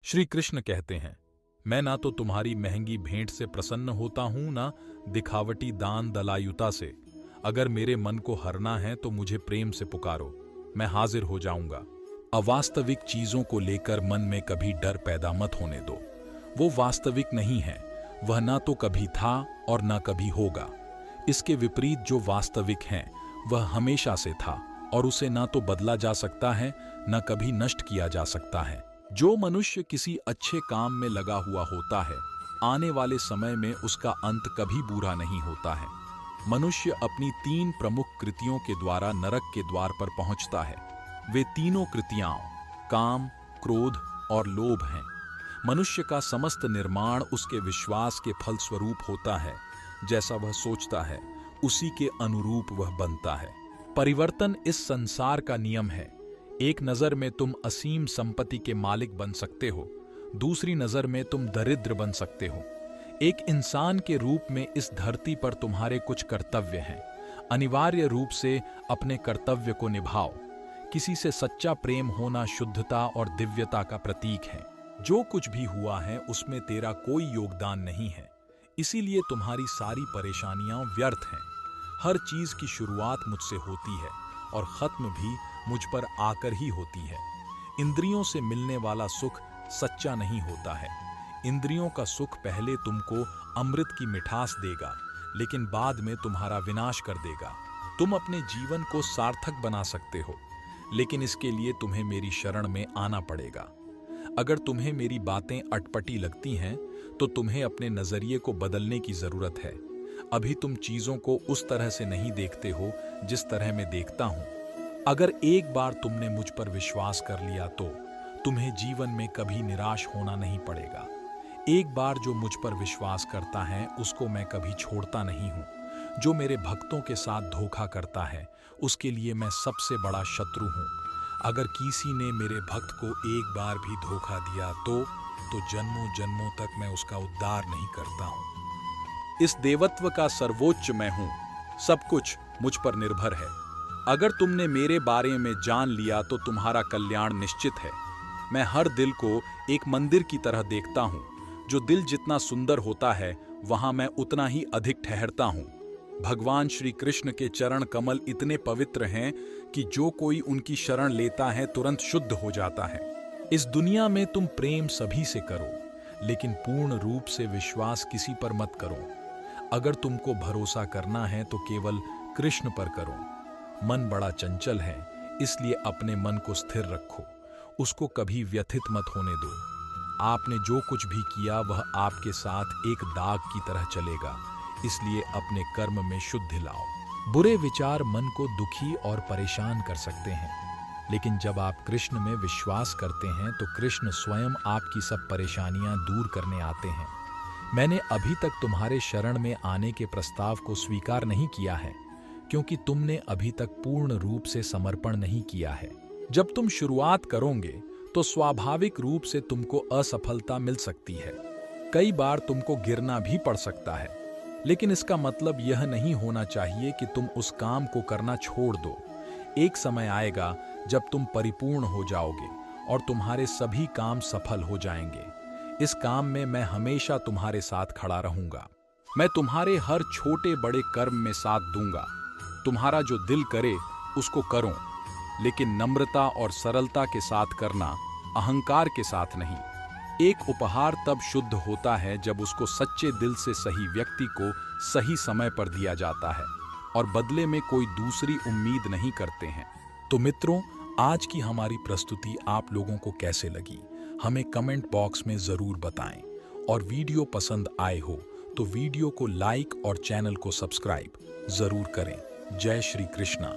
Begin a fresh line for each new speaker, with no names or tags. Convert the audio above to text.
श्री कृष्ण कहते हैं, मैं ना तो तुम्हारी महंगी भेंट से प्रसन्न होता हूं, ना दिखावटी दान दलायुता से। अगर मेरे मन को हरना है तो मुझे प्रेम से पुकारो, मैं हाजिर हो जाऊंगा। अवास्तविक चीजों को लेकर मन में कभी डर पैदा मत होने दो। वो वास्तविक नहीं है, वह ना तो कभी था और ना कभी होगा। इसके विपरीत जो वास्तविक है वह हमेशा से था और उसे ना तो बदला जा सकता है, न कभी नष्ट किया जा सकता है। जो मनुष्य किसी अच्छे काम में लगा हुआ होता है, आने वाले समय में उसका अंत कभी बुरा नहीं होता है। मनुष्य अपनी 3 प्रमुख कृतियों के द्वारा नरक के द्वार पर पहुंचता है। वे तीनों कृतियां काम, क्रोध और लोभ हैं। मनुष्य का समस्त निर्माण उसके विश्वास के फलस्वरूप होता है। जैसा वह सोचता है उसी के अनुरूप वह बनता है। परिवर्तन इस संसार का नियम है। एक नजर में तुम असीम संपत्ति के मालिक बन सकते हो, दूसरी नजर में तुम दरिद्र बन सकते हो। एक इंसान के रूप में इस धरती पर तुम्हारे कुछ कर्तव्य हैं। अनिवार्य रूप से अपने कर्तव्य को निभाओ। किसी से सच्चा प्रेम होना शुद्धता और दिव्यता का प्रतीक है। जो कुछ भी हुआ है उसमें तेरा कोई योगदान नहीं है, इसीलिए तुम्हारी सारी परेशानियां व्यर्थ हैं। हर चीज की शुरुआत मुझसे होती है और खत्म भी मुझ पर आकर ही होती है। इंद्रियों से मिलने वाला सुख सच्चा नहीं होता है। इंद्रियों का सुख पहले तुमको अमृत की मिठास देगा, लेकिन बाद में तुम्हारा विनाश कर देगा। तुम अपने जीवन को सार्थक बना सकते हो, लेकिन इसके लिए तुम्हें मेरी शरण में आना पड़ेगा। अगर तुम्हें मेरी बातें अटपटी लगती हैं तो तुम्हें अपने नजरिए को बदलने की जरूरत है। अभी तुम चीजों को उस तरह से नहीं देखते हो जिस तरह मैं देखता हूं। अगर एक बार तुमने मुझ पर विश्वास कर लिया तो तुम्हें जीवन में कभी निराश होना नहीं पड़ेगा। एक बार जो मुझ पर विश्वास करता है उसको मैं कभी छोड़ता नहीं हूं। जो मेरे भक्तों के साथ धोखा करता है उसके लिए मैं सबसे बड़ा शत्रु हूं। अगर किसी ने मेरे भक्त को एक बार भी धोखा दिया तो जन्मों जन्मों तक मैं उसका उद्धार नहीं करता हूं। इस देवत्व का सर्वोच्च मैं हूं। सब कुछ मुझ पर निर्भर है। अगर तुमने मेरे बारे में जान लिया तो तुम्हारा कल्याण निश्चित है। मैं हर दिल को एक मंदिर की तरह देखता हूं। जो दिल जितना सुंदर होता है वहां मैं उतना ही अधिक ठहरता हूं। भगवान श्री कृष्ण के चरण कमल इतने पवित्र हैं कि जो कोई उनकी शरण लेता है तुरंत शुद्ध हो जाता है। इस दुनिया में तुम प्रेम सभी से करो, लेकिन पूर्ण रूप से विश्वास किसी पर मत करो। अगर तुमको भरोसा करना है तो केवल कृष्ण पर करो। मन बड़ा चंचल है, इसलिए अपने मन को स्थिर रखो। उसको कभी व्यथित मत होने दो। आपने जो कुछ भी किया वह आपके साथ एक दाग की तरह चलेगा, इसलिए अपने कर्म में शुद्धि लाओ। बुरे विचार मन को दुखी और परेशान कर सकते हैं, लेकिन जब आप कृष्ण में विश्वास करते हैं तो कृष्ण स्वयं आपकी सब परेशानियां दूर करने आते हैं। मैंने अभी तक तुम्हारे शरण में आने के प्रस्ताव को स्वीकार नहीं किया है, क्योंकि तुमने अभी तक पूर्ण रूप से समर्पण नहीं किया है। जब तुम शुरुआत करोगे तो स्वाभाविक रूप से तुमको असफलता मिल सकती है। कई बार तुमको गिरना भी पड़ सकता है, लेकिन इसका मतलब यह नहीं होना चाहिए कि तुम उस काम को करना छोड़ दो। एक समय आएगा जब तुम परिपूर्ण हो जाओगे और तुम्हारे सभी काम सफल हो जाएंगे। इस काम में मैं हमेशा तुम्हारे साथ खड़ा रहूंगा। मैं तुम्हारे हर छोटे बड़े कर्म में साथ दूंगा। तुम्हारा जो दिल करे उसको करो, लेकिन नम्रता और सरलता के साथ करना, अहंकार के साथ नहीं। एक उपहार तब शुद्ध होता है जब उसको सच्चे दिल से सही व्यक्ति को सही समय पर दिया जाता है और बदले में कोई दूसरी उम्मीद नहीं करते हैं। तो मित्रों, आज की हमारी प्रस्तुति आप लोगों को कैसे लगी हमें कमेंट बॉक्स में जरूर बताएं, और वीडियो पसंद आए हो तो वीडियो को लाइक और चैनल को सब्सक्राइब जरूर करें। जय श्री कृष्णा।